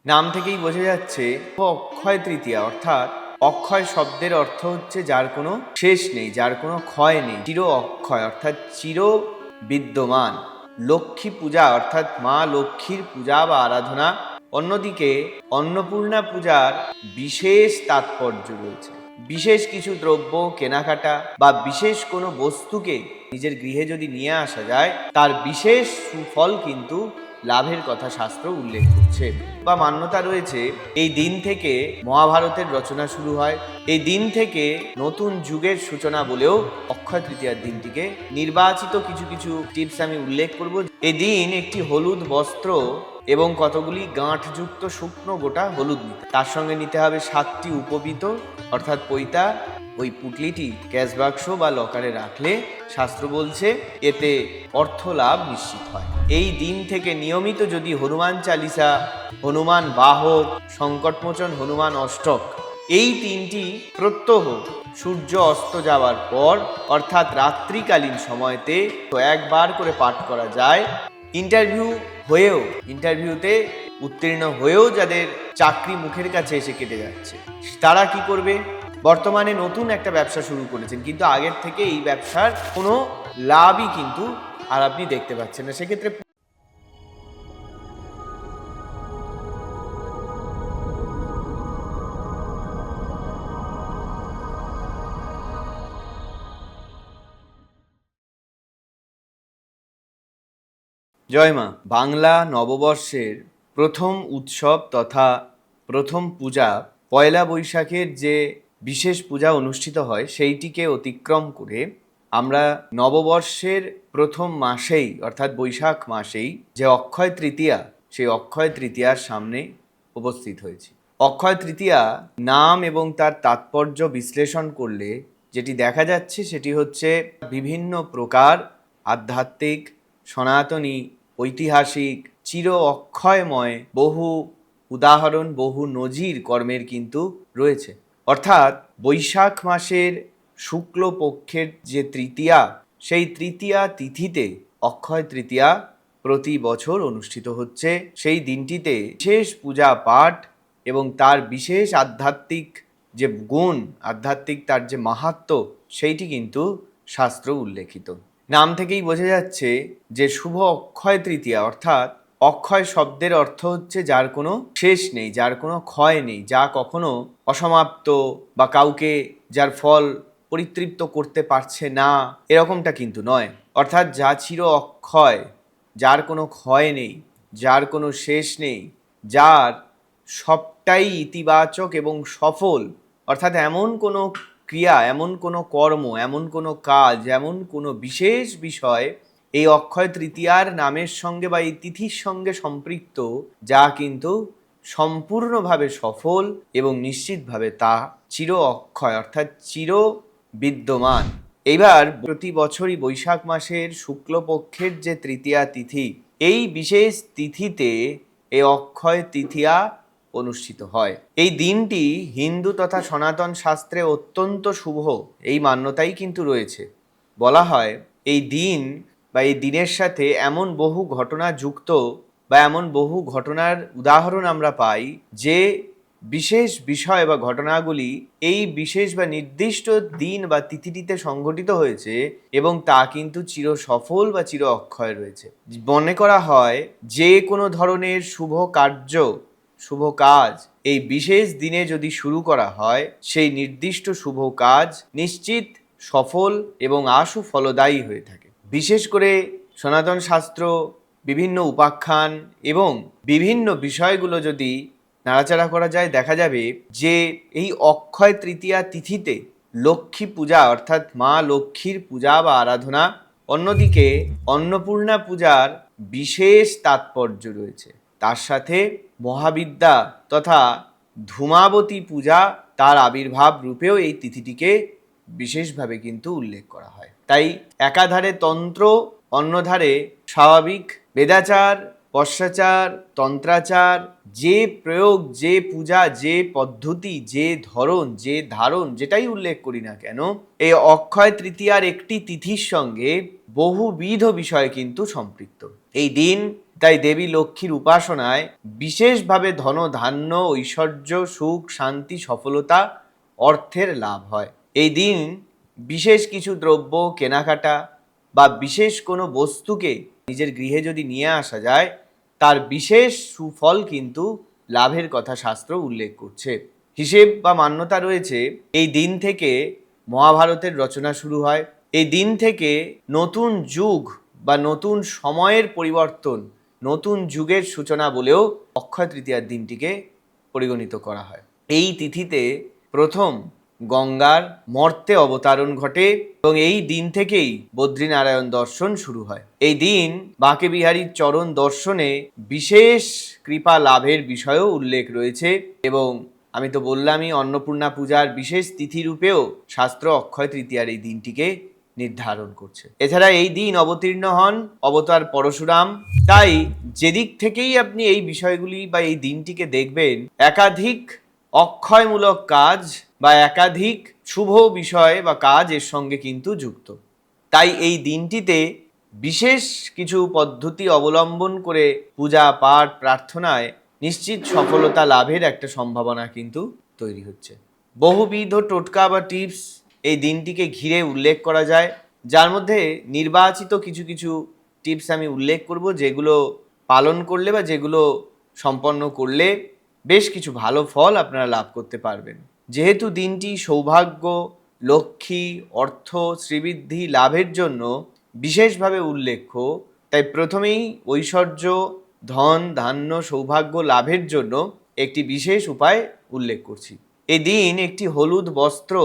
নাম থেকেই বোঝা যাচ্ছে অক্ষয় তৃতীয়া, অর্থাৎ অক্ষয় শব্দের অর্থ হচ্ছে যার কোনো শেষ নেই, যার কোনো ক্ষয় নেই। চির অক্ষয় অর্থাৎ চির বিদ্যমান। লক্ষ্মী পূজা অর্থাৎ মা লক্ষ্মীর পূজা বা আরাধনা। অন্যদিকে অন্নপূর্ণা পূজার বিশেষ তাৎপর্য রয়েছে। বিশেষ কিছু দ্রব্য কেনাকাটা বা বিশেষ কোনো বস্তুকে নিজের গৃহে যদি নিয়ে আসা যায়, তার বিশেষ সুফল কিন্তু লাভের কথা শাস্ত্র উল্লেখ করছে বা মান্যতা রয়েছে। এই দিন থেকে মহাভারতের রচনা শুরু হয়। এই দিন থেকে নতুন যুগের সূচনা বলেও অক্ষয় তৃতীয়ার দিনটিকে নির্বাচিত কিছু কিছু টিপস আমি উল্লেখ করব। এই দিন একটি হলুদ বস্ত্র এবং কতগুলি গাঁঠযুক্ত শুকনো গোটা হলুদ নিতে, তার সঙ্গে নিতে হবে 7টি উপবীত অর্থাৎ পৈতা। ওই পুটলিটি ক্যাশ বাক্স বা লকারে রাখলে শাস্ত্র বলছে এতে অর্থ লাভ নিশ্চিত হয়। এই দিন থেকে নিয়মিত যদি হনুমান চালিসা, হনুমান বাহক, সংকটমোচন হনুমান অষ্টক, এই তিনটি প্রত্যহ সূর্য অস্ত যাওয়ার পর অর্থাৎ রাত্রিকালীন সময়তে তো একবার করে পাঠ করা যায়। ইন্টারভিউতে উত্তীর্ণ হয়েও যাদের চাকরি মুখের কাছে এসে কেটে যাচ্ছে, তারা কি করবে? বর্তমানে নতুন একটা ব্যবসা শুরু করেছেন, কিন্তু আগের থেকে এই ব্যবসার কোনো লাভই কিন্তু আর আপনি দেখতে পাচ্ছেন না। সেক্ষেত্রে জয় মা। বাংলা নববর্ষের প্রথম উৎসব তথা প্রথম পূজা পয়লা বৈশাখের যে বিশেষ পূজা অনুষ্ঠিত হয়, সেইটিকে অতিক্রম করে আমরা নববর্ষের প্রথম মাসেই অর্থাৎ বৈশাখ মাসেই যে অক্ষয় তৃতীয়া, সেই অক্ষয় তৃতীয়ার সামনে উপস্থিত হয়েছি। অক্ষয় তৃতীয়া নাম এবং তার তাৎপর্য বিশ্লেষণ করলে যেটি দেখা যাচ্ছে সেটি হচ্ছে বিভিন্ন প্রকার আধ্যাত্মিক, সনাতনী, ঐতিহাসিক, চির অক্ষয়ময় বহু উদাহরণ, বহু নজির কর্মের কিন্তু রয়েছে। অর্থাৎ বৈশাখ মাসের শুক্লপক্ষের যে তৃতীয়া, সেই তৃতীয়া তিথিতে অক্ষয় তৃতীয়া প্রতি বছর অনুষ্ঠিত হচ্ছে। সেই দিনটিতে বিশেষ পূজা পাঠ এবং তার বিশেষ আধ্যাত্মিক যে গুণ, আধ্যাত্মিক তার যে মাহাত্ম্য, সেইটি কিন্তু শাস্ত্র উল্লেখিত। নাম থেকেই বোঝা যাচ্ছে যে শুভ অক্ষয় তৃতীয়া, অর্থাৎ অক্ষয় শব্দের অর্থ হচ্ছে যার কোনো শেষ নেই, যার কোনো ক্ষয় নেই, যা কখনো অসমাপ্ত বা কাউকে যার ফল পরিতৃপ্ত করতে পারছে না, এরকমটা কিন্তু নয়। অর্থাৎ যা চির অক্ষয়, যার কোনো ক্ষয় নেই, যার কোনো শেষ নেই, যার সবটাই ইতিবাচক এবং সফল। অর্থাৎ এমন কোনো ক্রিয়া, এমন কোনো কর্ম, এমন কোনো কাজ, এমন কোনো বিশেষ বিষয় এই অক্ষয় তৃতীয়ার নামের সঙ্গে বা এই তিথির সঙ্গে সম্পৃক্ত, যা কিন্তু সম্পূর্ণভাবে সফল এবং নিশ্চিতভাবে তা চির অক্ষয় অর্থাৎ চির বিদ্যমান। এইবার প্রতি বছরই বৈশাখ মাসের শুক্লপক্ষের যে তৃতীয়া তিথি, এই বিশেষ তিথিতে এই অক্ষয় তৃতীয়া অনুষ্ঠিত হয়। এই দিনটি হিন্দু তথা সনাতন শাস্ত্রে অত্যন্ত শুভ, এই মান্যতাই কিন্তু রয়েছে। বলা হয় এই দিন বা এই দিনের সাথে এমন বহু ঘটনা যুক্ত বা এমন বহু ঘটনার উদাহরণ আমরা পাই যে বিশেষ বিষয় বা ঘটনাগুলি এই বিশেষ বা নির্দিষ্ট দিন বা তিথিটিতে সংঘটিত হয়েছে এবং তা কিন্তু চির সফল বা চির অক্ষয় রয়েছে। মনে করা হয় যে কোনো ধরনের শুভ কার্য, শুভ কাজ এই বিশেষ দিনে যদি শুরু করা হয়, সেই নির্দিষ্ট শুভ কাজ নিশ্চিত সফল এবং আশু ফলদায়ী হয়ে থাকে। বিশেষ করে সনাতন শাস্ত্র, বিভিন্ন উপাখ্যান এবং বিভিন্ন বিষয়গুলো যদি নাড়াচাড়া করা যায়, দেখা যাবে যে এই অক্ষয় তৃতীয়া তিথিতে লক্ষ্মী পূজা অর্থাৎ মা লক্ষ্মীর পূজা বা আরাধনা, অন্যদিকে অন্নপূর্ণা পূজার বিশেষ তাৎপর্য রয়েছে। তার সাথে মহাবিদ্যা তথা ধূমাবতী পূজা, তার আবির্ভাব রূপেও এই তিথিটিকে বিশেষভাবে কিন্তু উল্লেখ করা হয়। তাই একাধারে তন্ত্র, অন্যধারে স্বাভাবিক বেদাচার, পশ্চাচার, তন্ত্রাচার, যে প্রয়োগ, যে পূজা, যে পদ্ধতি, যে ধরন, যে ধারণ, যেটাই উল্লেখ করি না কেন, এই অক্ষয় তৃতীয়ার একটি তিথির সঙ্গে বহুবিধ বিষয় কিন্তু সম্পৃক্ত। এই দিন তাই দেবী লক্ষ্মীর উপাসনায় বিশেষভাবে ধন ধান্য ঐশ্বর্য সুখ শান্তি সফলতা অর্থের লাভ হয়। এই দিন বিশেষ কিছু দ্রব্য কেনাকাটা বা বিশেষ কোনো বস্তুকে নিজের গৃহে যদি নিয়ে আসা যায়, তার বিশেষ সুফল কিন্তু লাভের কথা শাস্ত্র উল্লেখ করছে। হিসেব বা মান্যতা রয়েছে এই দিন থেকে মহাভারতের রচনা শুরু হয়। এই দিন থেকে নতুন যুগ বা নতুন সময়ের পরিবর্তন, নতুন যুগের সূচনা বলেও অক্ষয় তৃতীয়ার দিনটিকে পরিগণিত করা হয়। এই তিথিতে প্রথম গঙ্গার মর্তে অবতারণ ঘটে এবং এই দিন থেকেই বদ্রীনারায়ণ দর্শন শুরু হয়। এই দিন বাঁকে বিহারীর চরণ দর্শনে বিশেষ কৃপা লাভের বিষয়েও উল্লেখ রয়েছে এবং আমি তো বললামই অন্নপূর্ণা পূজার বিশেষ তিথি রূপেও শাস্ত্র অক্ষয় তৃতীয়ার এই দিনটিকে নির্ধারণ করছে। এছাড়া এই দিন অবতীর্ণ হন অবতার পরশুরাম। তাই যেদিক থেকেই আপনি এই বিষয়গুলি বা এই দিনটিকে দেখবেন, একাধিক অক্ষয়মূলক কাজ বা একাধিক শুভ বিষয় বা কাজ এর সঙ্গে কিন্তু যুক্ত। তাই এই দিনটিতে বিশেষ কিছু পদ্ধতি অবলম্বন করে পূজা পাঠ প্রার্থনায় নিশ্চিত সফলতা লাভের একটা সম্ভাবনা কিন্তু তৈরি হচ্ছে। বহুবিধ টোটকা বা টিপস এই দিনটিকে ঘিরে উল্লেখ করা যায়, যার মধ্যে নির্বাচিত কিছু কিছু টিপস আমি উল্লেখ করব, যেগুলো পালন করলে বা যেগুলো সম্পন্ন করলে বেশ কিছু ভালো ফল আপনারা লাভ করতে পারবেন। যেহেতু দিনটি সৌভাগ্য, লক্ষ্মী, অর্থ, শ্রীবৃদ্ধি লাভের জন্য বিশেষভাবে উল্লেখ্য, তাই প্রথমেই ঐশ্বর্য, ধন ধান্য, সৌভাগ্য লাভের জন্য একটি বিশেষ উপায় উল্লেখ করছি। এদিন একটি হলুদ বস্ত্র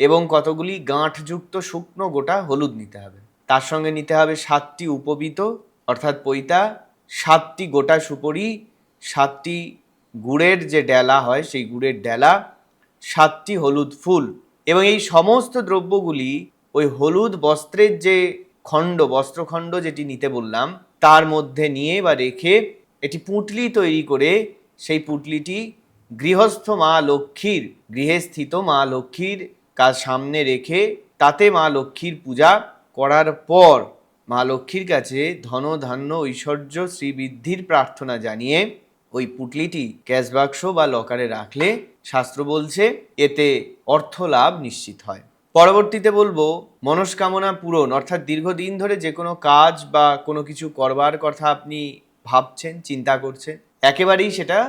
এবং কতগুলি গাঁঠযুক্ত শুকনো গোটা হলুদ নিতে হবে। তার সঙ্গে নিতে হবে 7টি উপবীত অর্থাৎ পৈতা, 7টি গোটা সুপরি, 7টি গুড়ের যে ডেলা হয় সেই গুড়ের ডেলা, 7টি হলুদ ফুল এবং এই সমস্ত দ্রব্যগুলি ওই হলুদ বস্ত্রের যে বস্ত্রখণ্ড যেটি নিতে বললাম তার মধ্যে নিয়ে বা রেখে একটি পুঁটলি তৈরি করে সেই পুঁটলিটি গৃহস্থ মা লক্ষ্মীর, গৃহে স্থিত মা লক্ষ্মীর কাজ সামনে রেখে তাতে মা লক্ষ্মীর পূজা করার পর মা লক্ষ্মীর কাছে ধন ধান্য ঐশ্বর্য শ্রীবৃদ্ধির প্রার্থনা জানিয়ে ওই পুঁটলিটি ক্যাশ বাক্স বা লকারে রাখলে শাস্ত্র বলছে এতে অর্থ লাভ নিশ্চিত হয়। পরবর্তীতে বলবো মনস্কামনা পূরণ, অর্থাৎ দীর্ঘদিন ধরে যে কোনো কাজ বা কোনো কিছু করবার কথা আপনি ভাবছেন, চিন্তা করছেন, একেবারেই সেটা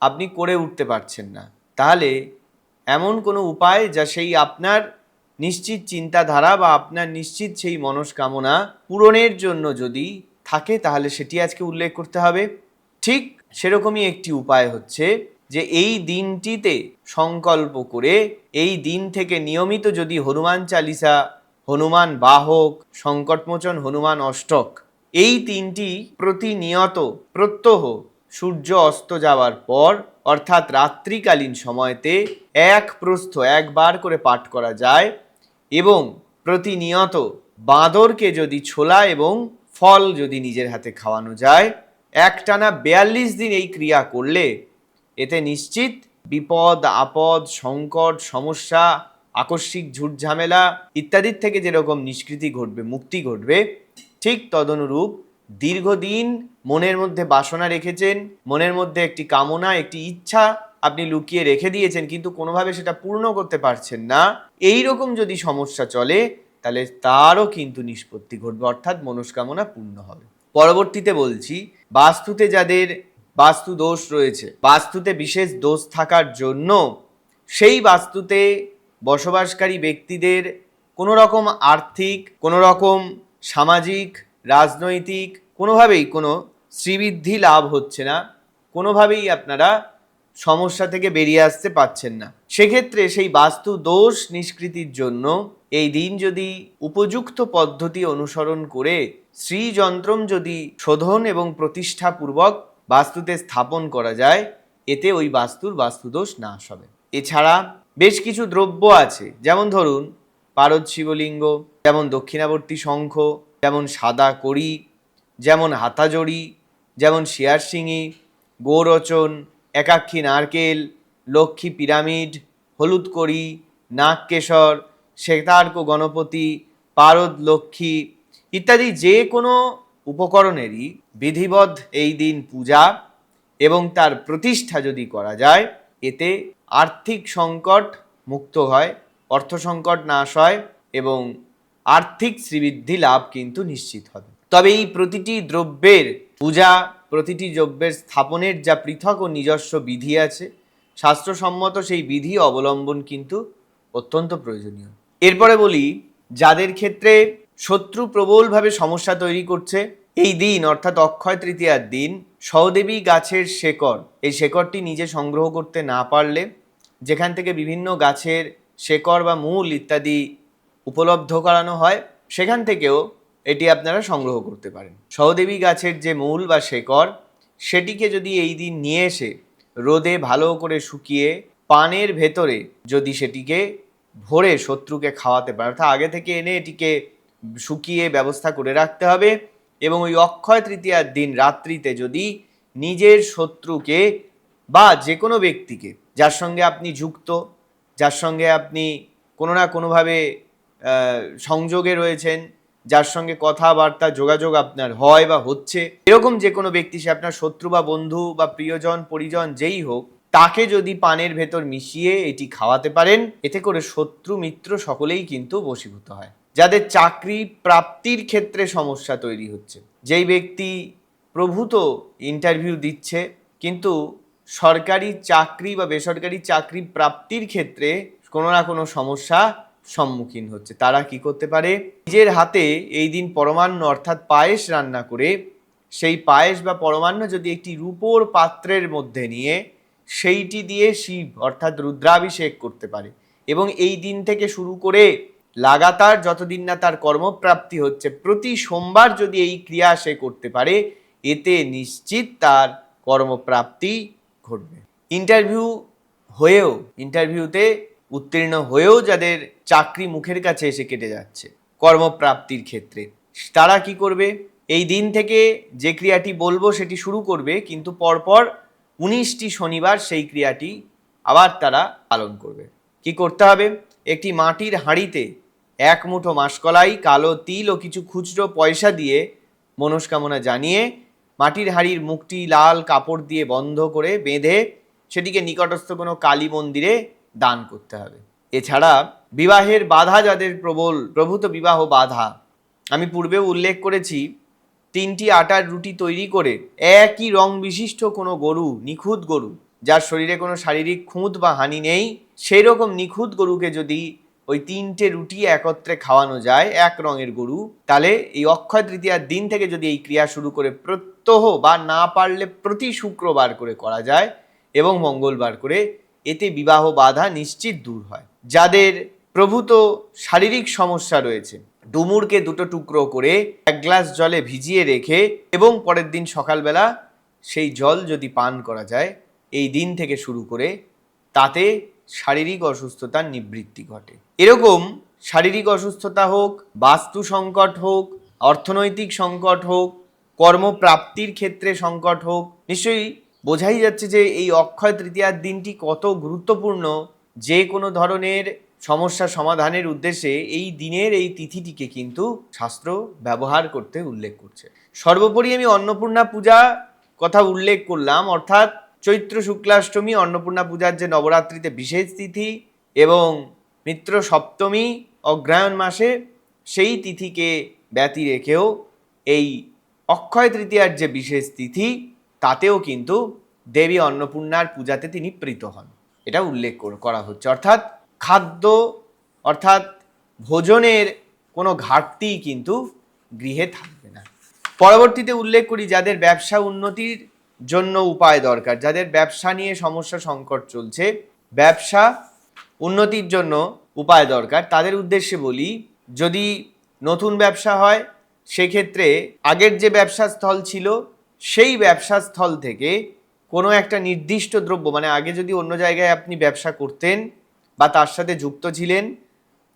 আপনি করে উঠতে পারছেন না, তাহলে এমন কোনো উপায় যা সেই আপনার নিশ্চিত চিন্তাধারা বা আপনার নিশ্চিত সেই মনস্কামনা পূরণের জন্য যদি থাকে তাহলে সেটি আজকে উল্লেখ করতে হবে। ঠিক সেরকমই একটি উপায় হচ্ছে যে এই দিনটিতে সংকল্প করে এই দিন থেকে নিয়মিত যদি হনুমান চালিসা, হনুমান বাহক, সংকটমোচন হনুমান অষ্টক এই তিনটি প্রতিনিয়ত প্রত্যহ সূর্য অস্ত যাওয়ার পর অর্থাৎ রাত্রিকালীন সময়তে এক প্রস্থ একবার করে পাঠ করা যায় এবং প্রতিনিয়ত বাঁদরকে যদি ছোলা এবং ফল যদি নিজের হাতে খাওয়ানো যায়, একটানা 42 দিন এই ক্রিয়া করলে এতে নিশ্চিত বিপদ আপদ সংকট সমস্যা আকস্মিক ঝুটঝামেলা ইত্যাদির থেকে যেরকম নিষ্কৃতি ঘটবে, মুক্তি ঘটবে, ঠিক তদনুরূপ দীর্ঘদিন মনের মধ্যে বাসনা রেখেছেন, মনের মধ্যে একটি কামনা একটি ইচ্ছা আপনি লুকিয়ে রেখে দিয়েছেন কিন্তু কোনোভাবে সেটা পূর্ণ করতে পারছেন না, এই রকম যদি সমস্যা চলে তাহলে তারও কিন্তু নিষ্পত্তি ঘটবে, অর্থাৎ মনস্কামনা পূর্ণ হবে। পরবর্তীতে বলছি বাস্তুতে যাদের বাস্তু দোষ রয়েছে, বাস্তুতে বিশেষ দোষ থাকার জন্য সেই বাস্তুতে বসবাসকারী ব্যক্তিদের কোনো রকম আর্থিক, কোনো রকম সামাজিক, রাজনৈতিক কোনোভাবেই কোনো শ্রীবৃদ্ধি লাভ হচ্ছে না, কোনোভাবেই আপনারা সমস্যা থেকে বেরিয়ে আসতে পারছেন না, সেক্ষেত্রে সেই বাস্তু দোষ নিষ্কৃতির জন্য এই দিন যদি উপযুক্ত পদ্ধতি অনুসরণ করে শ্রীযন্ত্রম যদি শোধন এবং প্রতিষ্ঠাপূর্বক বাস্তুতে স্থাপন করা যায়, এতে ওই বাস্তুর বাস্তুদোষ নাশ হবে। এছাড়া বেশ কিছু দ্রব্য আছে, যেমন ধরুন পারদ শিবলিঙ্গ, যেমন দক্ষিণাবর্তী শঙ্খ, যেমন সাদা কড়ি, যেমন হাতাজড়ি, যেমন শিয়ারশিঙি, গোরচন, একাক্ষী নারকেল, লক্ষ্মী পিরামিড, হলুদ কড়ি, নাগকেশর, শ্বেতার্ক গণপতি, পারদ লক্ষ্মী ইত্যাদি যে কোনো উপকরণেরই বিধিবদ্ধ এই দিন পূজা এবং তার প্রতিষ্ঠা যদি করা যায়, এতে আর্থিক সংকট মুক্ত হয়, অর্থ সংকট নাশ হয় এবং আর্থিক শ্রীবৃদ্ধি লাভ কিন্তু নিশ্চিত হবে। তবে এই প্রতিটি দ্রব্যের পূজা, প্রতিটি দ্রব্যের স্থাপনের যা পৃথক ও নিজস্ব বিধি আছে, শাস্ত্রসম্মত সেই বিধি অবলম্বন কিন্তু অত্যন্ত প্রয়োজনীয়। এরপরে বলি, যাদের ক্ষেত্রে শত্রু প্রবলভাবে সমস্যা তৈরি করছে, এই দিন অর্থাৎ অক্ষয় তৃতীয়ার দিন সহদেবী গাছের শেকড়, এই শেকড়টি নিজে সংগ্রহ করতে না পারলে যেখান থেকে বিভিন্ন গাছের শেকড় বা মূল ইত্যাদি উপলব্ধ করানো হয়, সেখান থেকেও এটি আপনারা সংগ্রহ করতে পারেন। সহদেবী গাছের যে মূল বা শেকড়, সেটিকে যদি এই দিন নিয়ে এসে রোদে ভালো করে শুকিয়ে পানের ভেতরে যদি সেটিকে ভরে শত্রুকে খাওয়াতে পারে, অর্থাৎ আগে থেকে এনে এটিকে শুকিয়ে ব্যবস্থা করে রাখতে হবে এবং ওই অক্ষয় তৃতীয়ার দিন রাত্রিতে যদি নিজের শত্রুকে বা যে কোনো ব্যক্তিকে যার সঙ্গে আপনি যুক্ত, যার সঙ্গে আপনি কোনো না কোনোভাবে সংযোগে রয়েছেন, যার সঙ্গে কথাবার্তা যোগাযোগ আপনার হয় বা হচ্ছে, এরকম যে কোনো ব্যক্তি, সে আপনার শত্রু বা বন্ধু বা প্রিয়জন পরিজন যেই হোক, তাকে যদি পানের ভেতর মিশিয়ে এটি খাওয়াতে পারেন, এতে করে শত্রু মিত্র সকলেই কিন্তু বশীভূত হয়। যাদের চাকরি প্রাপ্তির ক্ষেত্রে সমস্যা তৈরি হচ্ছে, যেই ব্যক্তি প্রভূত ইন্টারভিউ দিচ্ছে কিন্তু সরকারি চাকরি বা বেসরকারি চাকরি প্রাপ্তির ক্ষেত্রে কোনো না কোনো সমস্যা সম্মুখীন হচ্ছে, তারা কি করতে পারে, নিজের হাতে এই দিন পরমান্ন অর্থাৎ পায়েস রান্না করে সেই পায়েস বা পরমান্ন যদি একটি রূপোর পাত্রের মধ্যে নিয়ে সেইটি দিয়ে শিব অর্থাৎ রুদ্রাভিষেক করতে পারে এবং এই দিন থেকে শুরু করে লাগাতার যতদিন না তার কর্মপ্রাপ্তি হচ্ছে, প্রতি সোমবার যদি এই ক্রিয়া সে করতে পারে, এতে নিশ্চিত তার কর্মপ্রাপ্তি ঘটবে। ইন্টারভিউতে উত্তীর্ণ হয়েও যাদের চাকরি মুখের কাছে এসে কেটে যাচ্ছে কর্মপ্রাপ্তির ক্ষেত্রে, তারা কি করবে, এই দিন থেকে যে ক্রিয়াটি বলবো সেটি শুরু করবে, কিন্তু পরপর 19টি শনিবার সেই ক্রিয়াটি আবার তারা পালন করবে। কি করতে হবে, একটি মাটির হাঁড়িতে 1 মুঠো মাসকলাই, কালো তিল ও কিছু খুচরো পয়সা দিয়ে মনস্কামনা জানিয়ে মাটির হাঁড়ির মুখটি লাল কাপড় দিয়ে বন্ধ করে বেঁধে সেটিকে নিকটস্থ কোনো কালী মন্দিরে দান করতে হবে। এছাড়া বিবাহের বাধা, যাদের প্রভূত বিবাহ বাধা, আমি পূর্বেও উল্লেখ করেছি, 3টি আটার রুটি তৈরি করে একই রং বিশিষ্ট কোনো গরু, নিখুঁত গরু, যার শরীরে কোনো শারীরিক খুঁত বা হানি নেই, সেই রকম নিখুঁত গরুকে যদি ওই 3টে রুটি একত্রে খাওয়ানো যায়, এক রঙের গরু, তাহলে এই অক্ষয় তৃতীয়ার দিন থেকে যদি এই ক্রিয়া শুরু করে প্রত্যহ বা না পারলে প্রতি শুক্রবার করে করা যায় এবং মঙ্গলবার করে, এতে বিবাহ বাধা নিশ্চিত দূর হয়। যাদের প্রভূত শারীরিক সমস্যা রয়েছে, ডুমুরকে 2টো টুকরো করে 1 গ্লাস জলে ভিজিয়ে রেখে এবং পরের দিন সকালবেলা সেই জল যদি পান করা যায় এই দিন থেকে শুরু করে, তাতে শারীরিক অসুস্থতার নিবৃত্তি ঘটে। এরকম শারীরিক অসুস্থতা হোক, বাস্তু সংকট হোক, অর্থনৈতিক সংকট হোক, কর্মপ্রাপ্তির ক্ষেত্রে সংকট হোক, নিশ্চয়ই বোঝাই যাচ্ছে যে এই অক্ষয় তৃতীয়ার দিনটি কত গুরুত্বপূর্ণ। যে কোনো ধরনের সমস্যা সমাধানের উদ্দেশ্যে এই দিনের এই তিথিটিকে কিন্তু শাস্ত্র ব্যবহার করতে উল্লেখ করছে। সর্বোপরি আমি অন্নপূর্ণা পূজা কথা উল্লেখ করলাম, অর্থাৎ চৈত্র শুক্লাষ্টমী অন্নপূর্ণা পূজার যে নবরাত্রিতে বিশেষ তিথি এবং মিত্র সপ্তমী অগ্রহায়ণ মাসে সেই তিথিকে ব্যতি রেখেও এই অক্ষয় তৃতীয়ার যে বিশেষ তিথি, তাতেও কিন্তু দেবী অন্নপূর্ণার পূজাতে তিনি প্রীত হন, এটা উল্লেখ করা হচ্ছে। অর্থাৎ খাদ্য অর্থাৎ ভোজনের কোনো ঘাটতি কিন্তু গৃহে থাকবে না। পরবর্তীতে উল্লেখ করি, যাদের ব্যবসা উন্নতির জন্য উপায় দরকার, যাদের ব্যবসা নিয়ে সমস্যা সংকট চলছে, ব্যবসা উন্নতির জন্য উপায় দরকার, তাদের উদ্দেশ্যে বলি, যদি নতুন ব্যবসা হয় সেক্ষেত্রে আগের যে ব্যবসা স্থল ছিল সেই ব্যবসা স্থল থেকে কোনো একটা নির্দিষ্ট দ্রব্য, মানে আগে যদি অন্য জায়গায় আপনি ব্যবসা করতেন বা তার সাথে যুক্ত ছিলেন,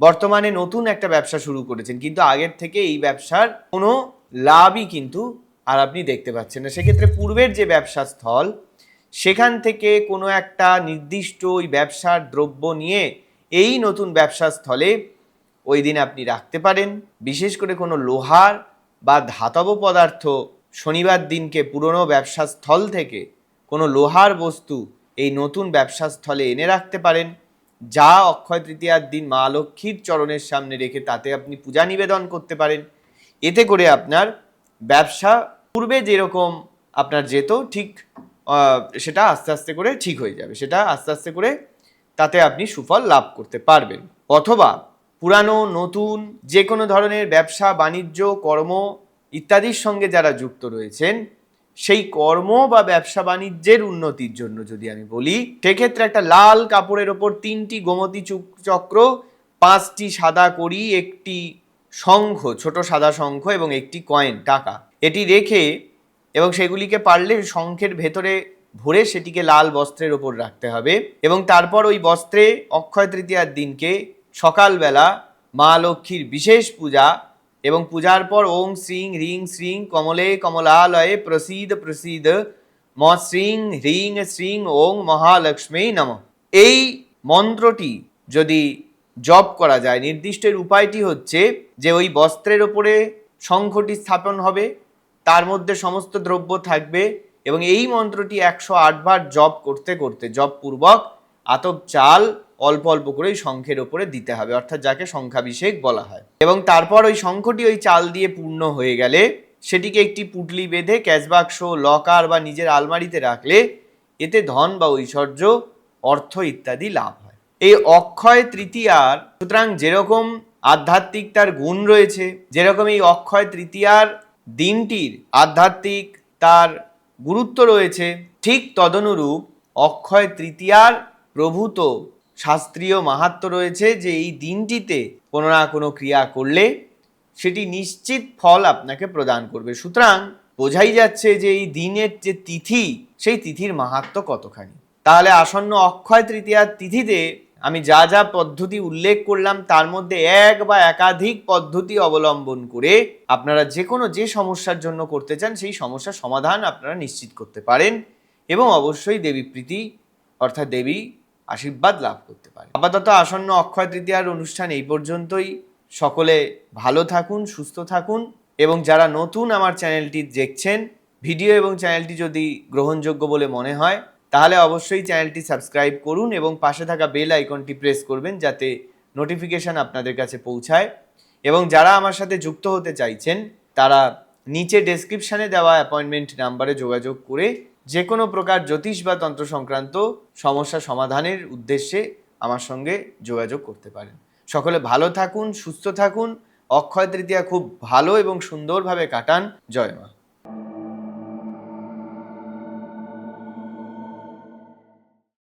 বর্তমানে নতুন একটা ব্যবসা শুরু করেছেন কিন্তু আগের থেকে এই ব্যবসার কোনো লাভই কিন্তু আর আপনি দেখতে পাচ্ছেন না, সেক্ষেত্রে পূর্বের যে ব্যবসা স্থল সেখান থেকে কোনো একটা নির্দিষ্ট ওই ব্যবসার দ্রব্য নিয়ে এই নতুন ব্যবসা স্থলে ওই দিন আপনি রাখতে পারেন। বিশেষ করে কোনো লোহার বা ধাতব পদার্থ শনিবার দিনকে পুরনো ব্যবসা স্থল থেকে কোনো লোহার বস্তু এই নতুন ব্যবসা স্থলে এনে রাখতে পারেন, যা অক্ষয় তৃতীয়ার দিন মা লক্ষ্মীর চরণের সামনে রেখে তাতে আপনি পূজা নিবেদন করতে পারেন। এতে করে আপনার ব্যবসা পূর্বে যেরকম আপনার যেত ঠিক সেটা আস্তে আস্তে করে ঠিক হয়ে যাবে, সেটা আস্তে আস্তে করে তাতে আপনি সুফল লাভ করতে পারবেন। অথবা পুরানো নতুন যে কোনো ধরনের ব্যবসা বাণিজ্য কর্ম ইত্যাদির সঙ্গে যারা যুক্ত রয়েছেন, সেই কর্ম বা ব্যবসা বাণিজ্যের উন্নতির জন্য যদি আমি বলি, সেক্ষেত্রে একটা লাল কাপড়ের ওপর 3টি গোমতী চক্র, 5টি সাদা কড়ি, একটি শঙ্খ, ছোট সাদা শঙ্খ এবং একটি কয়েন টাকা, এটি রেখে এবং সেগুলিকে পারলে শঙ্খের ভেতরে ভরে সেটিকে লাল বস্ত্রের ওপর রাখতে হবে এবং তারপর ওই বস্ত্রে অক্ষয় তৃতীয়ার দিনকে সকালবেলা মা লক্ষ্মীর বিশেষ পূজা এবং পূজার পর ওং শ্রীং হ্রিং শ্রীং কমলে কমলালয়ে প্রসীদ প্রসীদ ম শ্রীং হ্রিং শ্রীং ওং মহালক্ষ্মী নমঃ, এই মন্ত্রটি যদি জপ করা যায়, নির্দিষ্টের উপায়টি হচ্ছে যে ওই বস্ত্রের ওপরে শঙ্খটি স্থাপন হবে, তার মধ্যে সমস্ত দ্রব্য থাকবে এবং এই মন্ত্রটি 108 বার জপ করতে করতে জপপূর্বক আতপ চাল অল্প অল্প করে ওই শঙ্খের ওপরে দিতে হবে, অর্থাৎ যাকে শঙ্খাভিষেক বলা হয়। এবং তারপর ওই শঙ্খটি ওই চাল দিয়ে পূর্ণ হয়ে গেলে সেটিকে একটি পুটলি বেঁধে ক্যাশবাক্স, লকার বা নিজের আলমারিতে রাখলে এতে ধন বা ঐশ্বর্য, অর্থ ইত্যাদি লাভ হয়। এই অক্ষয় তৃতীয়ার সুতরাং যেরকম আধ্যাত্মিক তার গুণ রয়েছে, যেরকম এই অক্ষয় তৃতীয়ার দিনটির আধ্যাত্মিক তার গুরুত্ব রয়েছে, ঠিক তদনুরূপ অক্ষয় তৃতীয়ার প্রভূত শাস্ত্রীয় মাহাত্ম্য রয়েছে যে এই দিনটিতে কোনো না কোনো ক্রিয়া করলে সেটি নিশ্চিত ফল আপনাকে প্রদান করবে। সুতরাং বোঝাই যাচ্ছে যে এই দিনের যে তিথি, সেই তিথির মাহাত্ম্য কতখানি। তাহলে আসন্ন অক্ষয় তৃতীয়ার তিথিতে আমি যা যা পদ্ধতি উল্লেখ করলাম তার মধ্যে এক বা একাধিক পদ্ধতি অবলম্বন করে আপনারা যে কোনো যে সমস্যার জন্য করতে চান সেই সমস্যার সমাধান আপনারা নিশ্চিত করতে পারেন এবং অবশ্যই দেবী প্রীতি অর্থাৎ দেবী আশীর্বাদ লাভ করতে পারেন। আপাতত আসন্ন অক্ষয় তৃতীয়ার অনুষ্ঠান এই পর্যন্তই। সকলে ভালো থাকুন, সুস্থ থাকুন এবং যারা নতুন আমার চ্যানেলটি দেখছেন, ভিডিও এবং চ্যানেলটি যদি গ্রহণযোগ্য বলে মনে হয় তাহলে অবশ্যই চ্যানেলটি সাবস্ক্রাইব করুন এবং পাশে থাকা বেল আইকনটি প্রেস করবেন যাতে নোটিফিকেশন আপনাদের কাছে পৌঁছায়। এবং যারা আমার সাথে যুক্ত হতে চাইছেন তারা নিচে ডেসক্রিপশানে দেওয়া অ্যাপয়েন্টমেন্ট নাম্বারে যোগাযোগ করে যে কোনো প্রকার জ্যোতিষ বা তন্ত্র সংক্রান্ত সমস্যা সমাধানের উদ্দেশ্যে আমার সঙ্গে যোগাযোগ করতে পারেন। সকলে ভালো থাকুন, সুস্থ থাকুন, অক্ষয় তৃতীয়া খুব ভালো এবং সুন্দরভাবে কাটান। জয় মা।